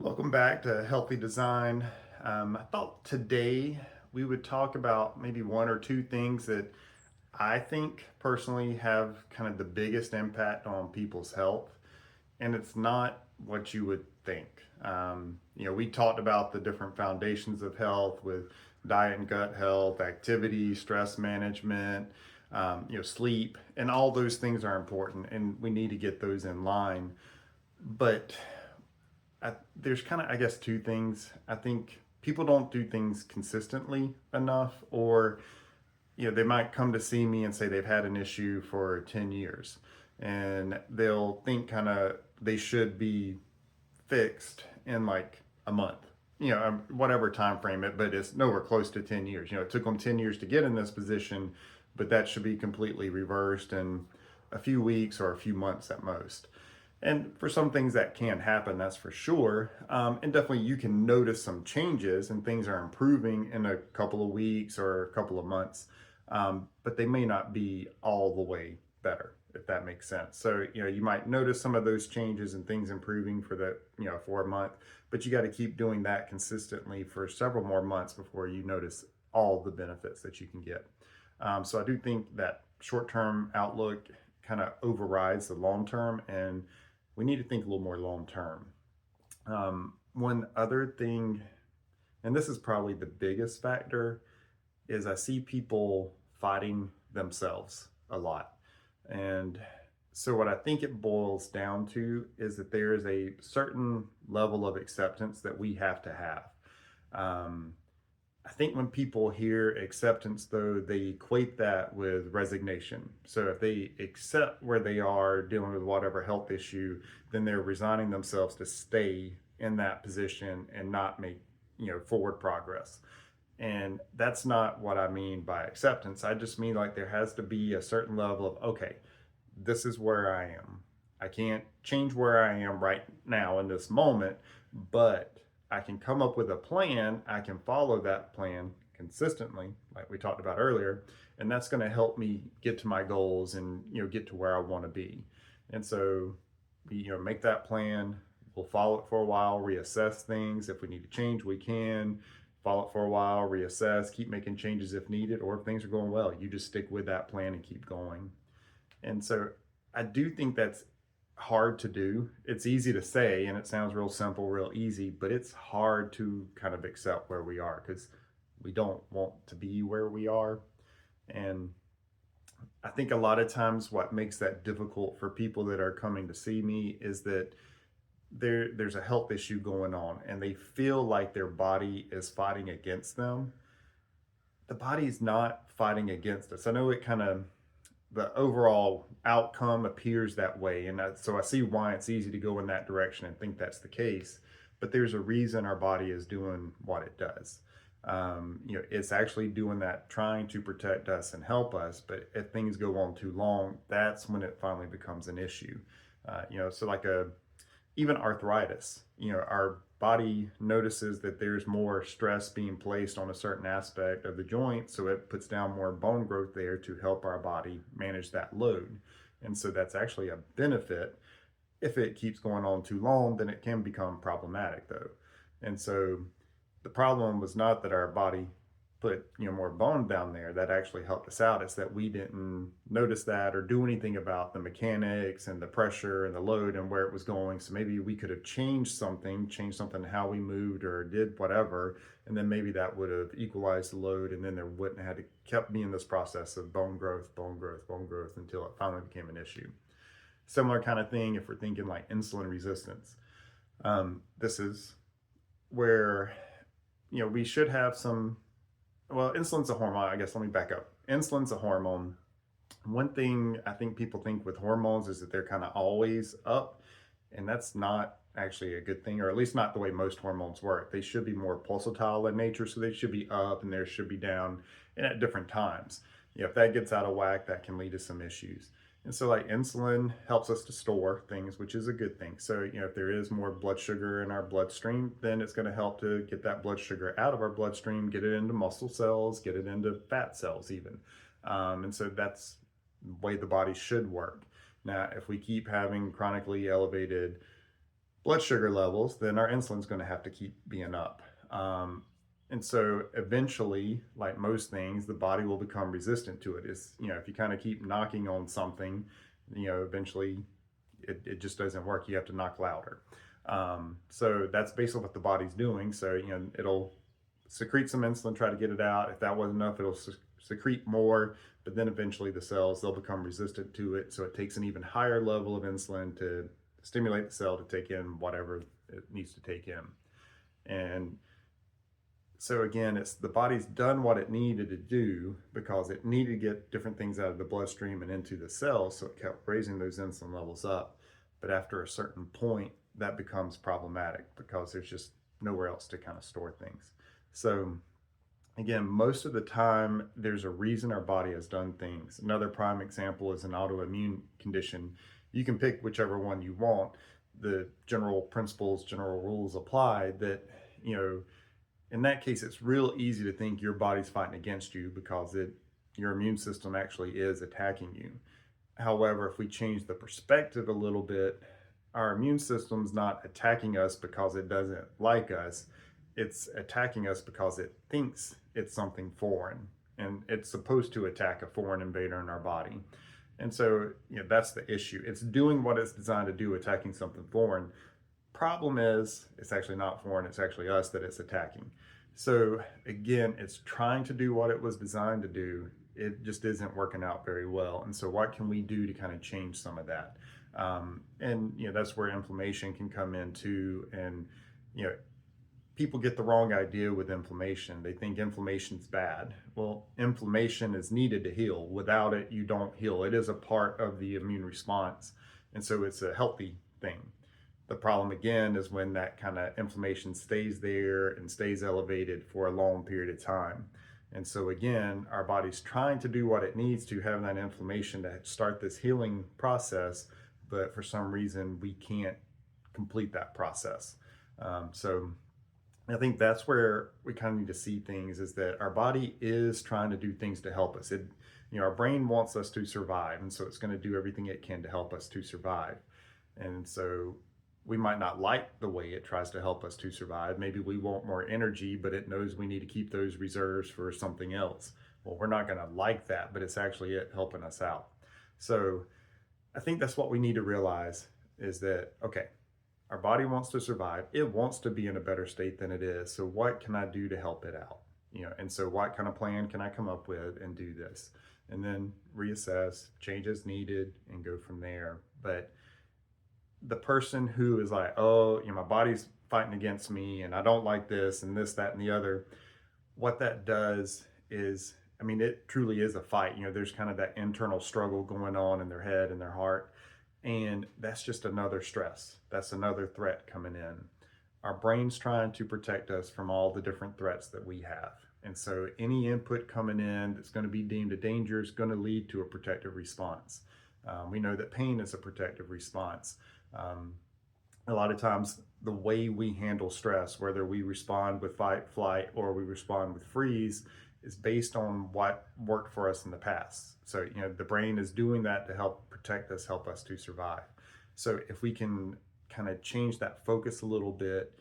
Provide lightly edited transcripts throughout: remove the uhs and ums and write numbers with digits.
Welcome back to Healthy Design. I thought today we would talk about maybe one or two things that I think personally have kind of the biggest impact on people's health, and it's not what you would think. We talked about the different foundations of health with diet and gut health, activity, stress management, sleep, and all those things are important, and we need to get those in line. But there's kind of, I guess, two things. I think people don't do things consistently enough, or they might come to see me and say they've had an issue for 10 years, and they'll think kind of they should be fixed in like a month. Whatever time frame it, but it's nowhere close to 10 years. It took them 10 years to get in this position, but that should be completely reversed in a few weeks or a few months at most. And for some things that can happen, that's for sure. And definitely you can notice some changes and things are improving in a couple of weeks or a couple of months, but they may not be all the way better, if that makes sense. So, you might notice some of those changes and things improving for a month, but you got to keep doing that consistently for several more months before you notice all the benefits that you can get. So I do think that short-term outlook kind of overrides the long term, and we need to think a little more long term. One other thing, and this is probably the biggest factor, is I see people fighting themselves a lot. And so, what I think it boils down to is that there is a certain level of acceptance that we have to have. Um, I think when people hear acceptance, though, they equate that with resignation. So if they accept where they are dealing with whatever health issue, then they're resigning themselves to stay in that position and not make, forward progress. And that's not what I mean by acceptance. I just mean like there has to be a certain level of, okay, this is where I am. I can't change where I am right now in this moment, but I can come up with a plan. I can follow that plan consistently, like we talked about earlier, and that's going to help me get to my goals and get to where I want to be. And so, make that plan. We'll follow it for a while, reassess things. If we need to change, we can follow it for a while, reassess, keep making changes if needed, or if things are going well, you just stick with that plan and keep going. And so I do think that's hard to do. It's easy to say and it sounds real simple, real easy, but it's hard to kind of accept where we are because we don't want to be where we are. And I think a lot of times what makes that difficult for people that are coming to see me is that there's a health issue going on and they feel like their body is fighting against them. The body's not fighting against us. I know it kind of the overall outcome appears that way. And so I see why it's easy to go in that direction and think that's the case. But there's a reason our body is doing what it does. It's actually doing that, trying to protect us and help us. But if things go on too long, that's when it finally becomes an issue. So like even arthritis, our body notices that there's more stress being placed on a certain aspect of the joint, so it puts down more bone growth there to help our body manage that load. And so that's actually a benefit. If it keeps going on too long, then it can become problematic though. And so the problem was not that our body put more bone down there. That actually helped us out. It's that we didn't notice that or do anything about the mechanics and the pressure and the load and where it was going. So maybe we could have changed something how we moved or did whatever, and then maybe that would have equalized the load, and then there wouldn't have had to kept being this process of bone growth, bone growth, bone growth until it finally became an issue. Similar kind of thing if we're thinking like insulin resistance. This is where we should have some. Well, insulin's a hormone. I guess let me back up. Insulin's a hormone. One thing I think people think with hormones is that they're kind of always up, and that's not actually a good thing, or at least not the way most hormones work. They should be more pulsatile in nature, so they should be up and they should be down and at different times. If that gets out of whack, that can lead to some issues. And so like insulin helps us to store things, which is a good thing. So, if there is more blood sugar in our bloodstream, then it's going to help to get that blood sugar out of our bloodstream, get it into muscle cells, get it into fat cells even. And so that's the way the body should work. Now, if we keep having chronically elevated blood sugar levels, then our insulin's going to have to keep being up. And so eventually, like most things, the body will become resistant to it. It's, if you kind of keep knocking on something, eventually it just doesn't work. You have to knock louder. So that's basically what the body's doing. So, it'll secrete some insulin, try to get it out. If that wasn't enough, it'll secrete more, but then eventually the cells, they'll become resistant to it. So it takes an even higher level of insulin to stimulate the cell to take in whatever it needs to take in. And so again, it's the body's done what it needed to do because it needed to get different things out of the bloodstream and into the cells. So it kept raising those insulin levels up. But after a certain point, that becomes problematic because there's just nowhere else to kind of store things. So again, most of the time, there's a reason our body has done things. Another prime example is an autoimmune condition. You can pick whichever one you want. The general principles, general rules apply that, in that case, it's real easy to think your body's fighting against you because your immune system actually is attacking you. However, if we change the perspective a little bit, our immune system's not attacking us because it doesn't like us. It's attacking us because it thinks it's something foreign, and it's supposed to attack a foreign invader in our body. And so, that's the issue. It's doing what it's designed to do, attacking something foreign. Problem is, it's actually not foreign, it's actually us that it's attacking. So again, it's trying to do what it was designed to do. It just isn't working out very well. And so what can we do to kind of change some of that? And that's where inflammation can come in too. And people get the wrong idea with inflammation. They think inflammation's bad. Well, inflammation is needed to heal. Without it, you don't heal. It is a part of the immune response. And so it's a healthy thing. The problem again is when that kind of inflammation stays there and stays elevated for a long period of time. And so again, our body's trying to do what it needs to have that inflammation to start this healing process, but for some reason we can't complete that process. So I think that's where we kind of need to see things, is that our body is trying to do things to help us. Our brain wants us to survive, and so it's going to do everything it can to help us to survive. And so we might not like the way it tries to help us to survive. Maybe we want more energy, but it knows we need to keep those reserves for something else. Well, we're not going to like that, but it's actually it helping us out. So I think that's what we need to realize, is that, okay, our body wants to survive. It wants to be in a better state than it is. So what can I do to help it out? And so what kind of plan can I come up with and do this? And then reassess, change as needed, and go from there. But the person who is like, oh, my body's fighting against me and I don't like this and this, that, and the other, what that does is, it truly is a fight. There's kind of that internal struggle going on in their head and their heart. And that's just another stress. That's another threat coming in. Our brain's trying to protect us from all the different threats that we have. And so any input coming in that's going to be deemed a danger is going to lead to a protective response. We know that pain is a protective response. A lot of times the way we handle stress, whether we respond with fight, flight, or we respond with freeze, is based on what worked for us in the past. So, the brain is doing that to help protect us, help us to survive. So if we can kind of change that focus a little bit,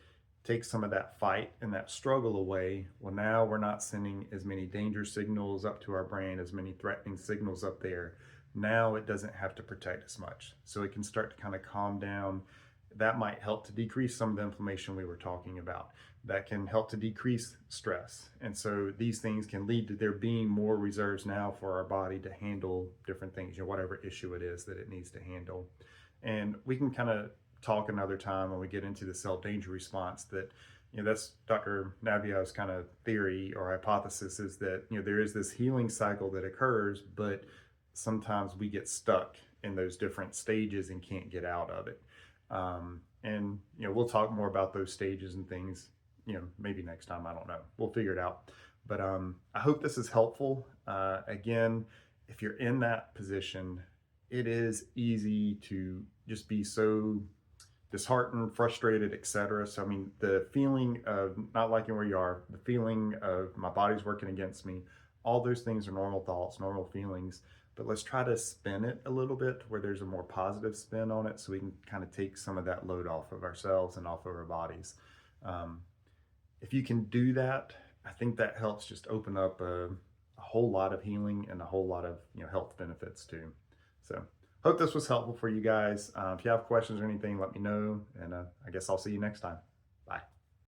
take some of that fight and that struggle away, well, now we're not sending as many danger signals up to our brain, as many threatening signals up there. Now it doesn't have to protect as much. So it can start to kind of calm down. That might help to decrease some of the inflammation we were talking about. That can help to decrease stress. And so these things can lead to there being more reserves now for our body to handle different things, whatever issue it is that it needs to handle. And we can kind of talk another time when we get into the cell danger response that, that's Dr. Naviau's kind of theory or hypothesis, is that, there is this healing cycle that occurs, but sometimes we get stuck in those different stages and can't get out of it. And we'll talk more about those stages and things, maybe next time. I don't know. We'll figure it out. But I hope this is helpful. Again, if you're in that position, it is easy to just be so disheartened, frustrated, etc. So, the feeling of not liking where you are, the feeling of my body's working against me, all those things are normal thoughts, normal feelings. but let's try to spin it a little bit where there's a more positive spin on it so we can kind of take some of that load off of ourselves and off of our bodies. Um, if you can do that, I think that helps just open up a whole lot of healing and a whole lot of health benefits too. So hope this was helpful for you guys. If you have questions or anything, let me know, and I guess I'll see you next time.